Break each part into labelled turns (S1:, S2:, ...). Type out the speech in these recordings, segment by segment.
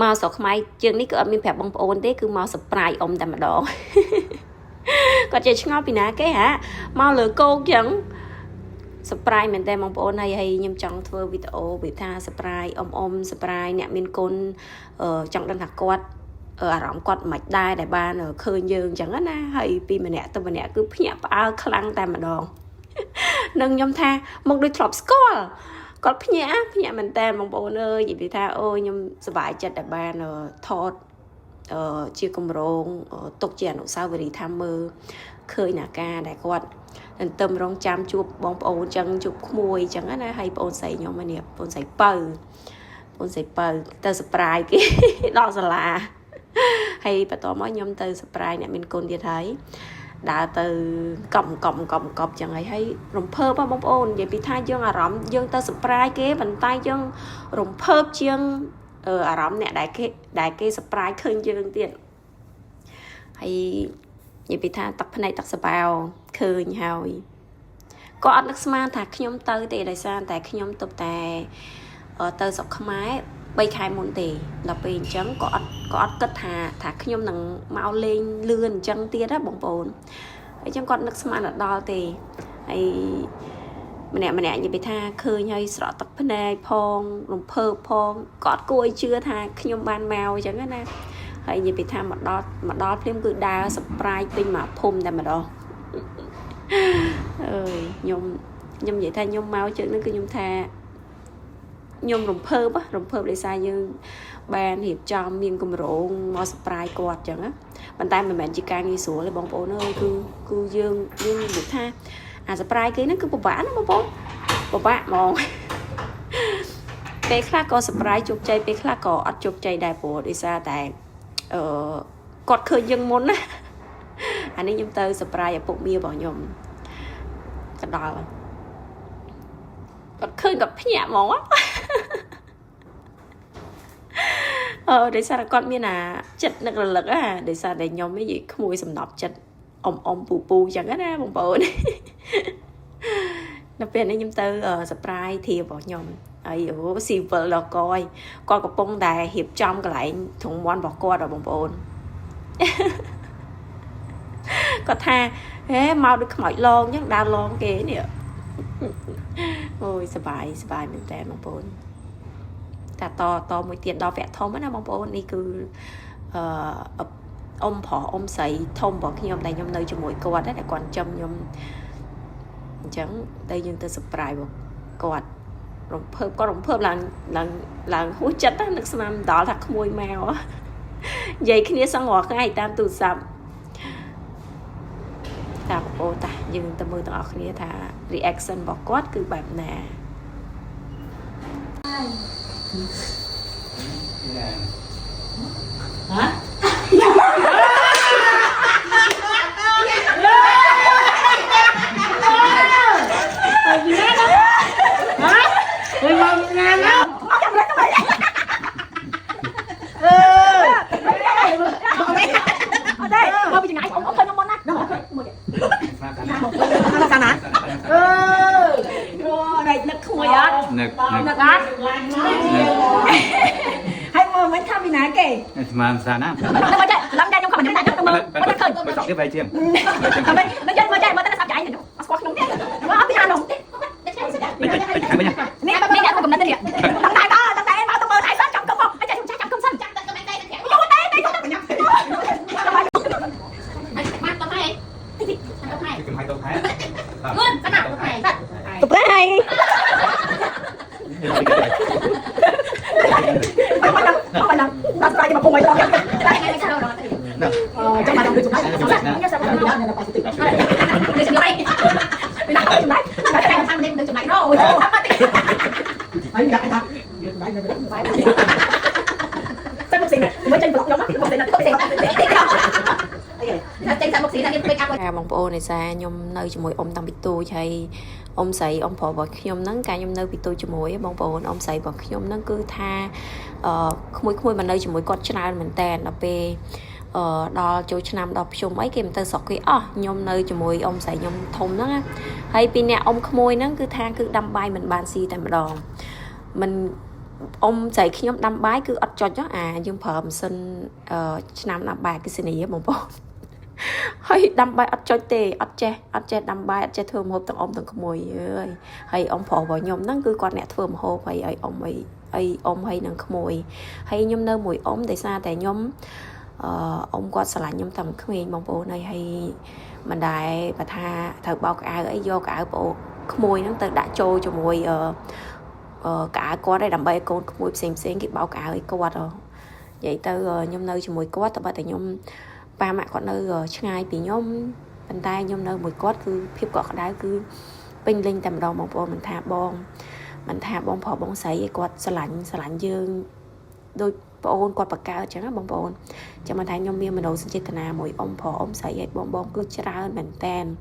S1: មកស្រុកខ្មែរជាងនេះគឺអត់មានប្រាប់បងប្អូនទេគឺមក surprise អ៊ំតែម្ដង គាត់ចេះឆ្ងល់ពីណាគេហ่าមកលើគោកចឹង surprise មែនតើបងប្អូនហើយខ្ញុំចង់ធ្វើវីដេអូវាថា surprise អ៊ំ surprise អ្នកមានគុណចង់ដឹងថាគាត់អារម្មណ៍គាត់មិនដែរដែលបានឃើញយើងអញ្ចឹងណាហើយពីម្នាក់ទៅម្នាក់គឺភ្ញាក់ផ្អើលខ្លាំងតែម្ដង នឹងខ្ញុំថាមកដូចធ្លាប់ស្គាល់គាត់ភ្ញាក់មែនតើបងប្អូនអើយនិយាយថាអូខ្ញុំសប្បាយចិត្តដែលបានថតជាគម្រោងទុកជាអនុស្សាវរីយ៍ថាមើលឃើញអាការដែលគាត់ទៅរងចាំជួបបងប្អូនចឹងជួបក្មួយចឹងណាហើយបងអូនស្រីខ្ញុំនេះបងអូនស្រីបើទៅ surprise គេ ដល់សាលាហើយបន្តមកខ្ញុំទៅ surprise អ្នកមានគុណទៀតហើយដើរទៅកប់ចឹងហើយរំភើបបងប្អូននិយាយពីថាយើងអារម្មណ៍យើងទៅ surprise គេប៉ុន្តែយើងរំភើបជាងអារម្មណ៍អ្នកដែលគេ surprise ឃើញយើងទៀតហើយនិយាយពីថាទឹកភ្នែកទឹកសបោឃើញហើយក៏អត់នឹកស្មានថាខ្ញុំទៅទេដោយសារតែខ្ញុំទៅតែទៅស្រុកខ្មែរ3ខែមុនទេដល់ពេលអញ្ចឹងក៏អត់គិតថាខ្ញុំនឹងមកលេងលឿនអញ្ចឹងទៀតណាបងប្អូនហើយអញ្ចឹងគាត់នឹកស្មានដល់ទេហើយម្នាក់និយាយថាឃើញហើយស្រក់ទឹកភ្នែកផងរំភើបផងក៏អត់គួរឲ្យជឿថាខ្ញុំបានមកអញ្ចឹងណាហើយនិយាយពីថាមកដល់ភ្លាមគឺដើរ surprise ពេញមកភូមិតែម្ដងអើយខ្ញុំនិយាយថាខ្ញុំមកជើងហ្នឹងគឺខ្ញុំថាខ្ញុំរំភើបដោយសារយើងបានរៀបចំមានគម្រោងមក surprise គាត់អញ្ចឹងណាប៉ុន្តែមិនមែនជាការងាយស្រួលទេបងប្អូនអើយគឺយើងនិយាយថាអា surprise គេហ្នឹងគឺពិបាកណាបងប្អូនពិបាកហ្មងពេលខ្លះក៏ surprise ជោគជ័យពេលខ្លះក៏អត់ជោគជ័យដែរព្រោះដោយសារតែគាត់ឃើញយើងមុនណាអានេះខ្ញុំទៅ surprise ឪពុកមារបស់ខ្ញុំទៅដល់គាត់ឃើញគាត់ភ្ញាក់ហ្មងដោយសារគាត់មានអាចិត្តនឹករលឹកដោយសារតែខ្ញុំនិយាយក្មួយសំណប់ចិត្តអ៊ំពូអញ្ចឹងណាបងប្អូនដល់ពេលនេះខ្ញុំទៅ surprise ធៀបរបស់ខ្ញុំហើយស៊ីវិលដល់គាត់កំពុងតែរៀបចំកន្លែងទ្រង់មាន់របស់គាត់បងប្អូនគាត់ថាហេមកដូចខ្មោចឡងអញ្ចឹងដើរឡងគេនេះអូយសប្បាយមែនតើបងប្អូនតែតមួយទៀតដល់វគ្គធំណាបងប្អូននេះគឺអ៊ំប្រុសអ៊ំស្រីធំរបស់ខ្ញុំដែលខ្ញុំនៅជាមួយគាត់តែគាត់ចាំខ្ញុំអញ្ចឹងតែយើងទៅ surprise គាត់រំភើបឡើងហួសចិត្តនឹកស្មានដល់ថាក្មួយមកនិយាយគ្នាសឹងរាល់ថ្ងៃតាមទូរស័ព្ទតាបងប្អូនតាយើងទៅមើលទាំងអស់គ្នាថា reaction របស់គាត់គឺបែបណាហ៎
S2: ស្មានសាណា
S3: មកចេះឡើងចាខ្ញុំខំមិនតែខ្ញុំទៅមើលមិនឃើញ
S2: ទៅសក់ទៀតបែរជាង
S3: មិនចេះមកតែសាប់ចាយខ្ញុំអត់ស្គាល់ខ្ញុំទេអត់ពីអានោះទេ
S2: ទៅខាងវិញ
S3: នេះខ្ញុំកំណត់នេះតាំងតែមកទៅមើលថៃសិនចាំកុំមកចាំខ្ញុំកំសិនចាំទៅមិនតែយកទេខ្ញុំទៅខ្ញុំទៅមកទៅថៃ
S2: ទៅថៃ
S3: ងឿនស្នាទៅថៃ
S1: ទៅប្រៃ
S3: មកដល់ដល់ស្រាយមកពុំឲ្យដល់តែថ្ងៃនេះចូលដល់ចាំមកដល់ជួយខ្ញុំខ្ញុំសាប់ដល់ដល់ប៉ាស្ទីនេះជួយពីណាជួយតែតាមនេះជួយណៃរអូយតាមមកទីហើយដាក់ថាយកដៃទៅបាយតែមកស៊ីមកចេញប្លុកខ្ញុំមកទៅណាទៅស៊ីតែចេញតែមកស៊ីតែពេលកាប់
S1: បងប្អូនឯសាខ្ញុំនៅជាមួយអ៊ំតាំងពីទូចហើយអ៊ំស្រីអ៊ំប្រុសរបស់ខ្ញុំហ្នឹងកាលខ្ញុំនៅពីទូចជាមួយបងប្អូនអ៊ំស្រីរបស់ខ្ញុំហ្នឹងគឺថាក្មួយមកនៅជាមួយគាត់ច្រើនមែនតើដល់ពេលដល់ចូលឆ្នាំដល់ភ្ជុំអីគេមិនទៅស្រុកគេអស់ខ្ញុំនៅជាមួយអ៊ំស្រីខ្ញុំធំហ្នឹងហើយពីអ្នកអ៊ំក្មួយហ្នឹងគឺថាគឺដាំបាយមិនបានស៊ីតែម្ដងមិន ông dạy khi nhóm đâm bái cứ ắt cho dương phở xin năm năm bài cái xin này một bộ hay đâm bài ắt cho tê ắt che đâm bài ắt che thơm hộp tầng ông tầng mùi ơi hay ông phở vào nhóm nó cứ con nẹt thơm hộp hay ông hay nâng mùi hay nhóm nơi mùi ông tại sao tại nhóm ông có sả nhóm tầm khơi mong bộ này hay mình đại và tha thợ bao cả ấy do cả bộ mùi nó tự đã trôi cho mùi cả có đây làm bay con mùi xem cái bao cả ấy có rồi vậy tới nhóm nơi cho mùi có tập tại nhóm ba mẹ con nơi ngay vì nhóm bàn tay nhóm nơi mùi có cứ phép cọ đá cứ pin linh tầm đầu mong bộ mình thả bom phò bom sấy quạt sả lạnh dương đôi bồn quạt bạc cao chẳng bom bồn cho mình thấy nhóm miên mình đầu sinh chết nào mỗi ông phò ông sấy bom cứ chả hơn mình tên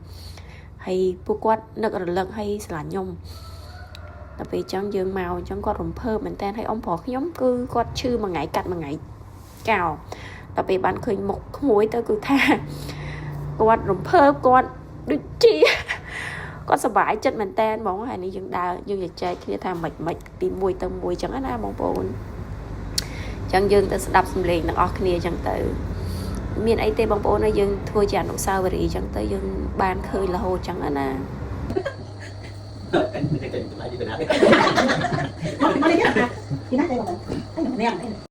S1: hay bút quát nước ở lần hay sả nhung tại vì trong dương màu trong con rồng phơ mình tên hay ông phò nhóm cứ quát chư mà ngày cắt mà ngày cào tại vì bạn khơi một muối tới cứ tha quát rồng phơ quát đứt chi con sờ bãi chất mình tên bóng hay này dương đào dương dịch chơi kia tham mạch tìm mùi tâm mùi chẳng á bóng bồn chẳng dương tới đập xâm liền nó kia chẳng tự miền ấy tê bóng bồn nó dương thua chả nụ sao vậy chẳng tới dương ban khơi là hồ chẳng á na
S3: Nó đi biết à? Thì nói đây là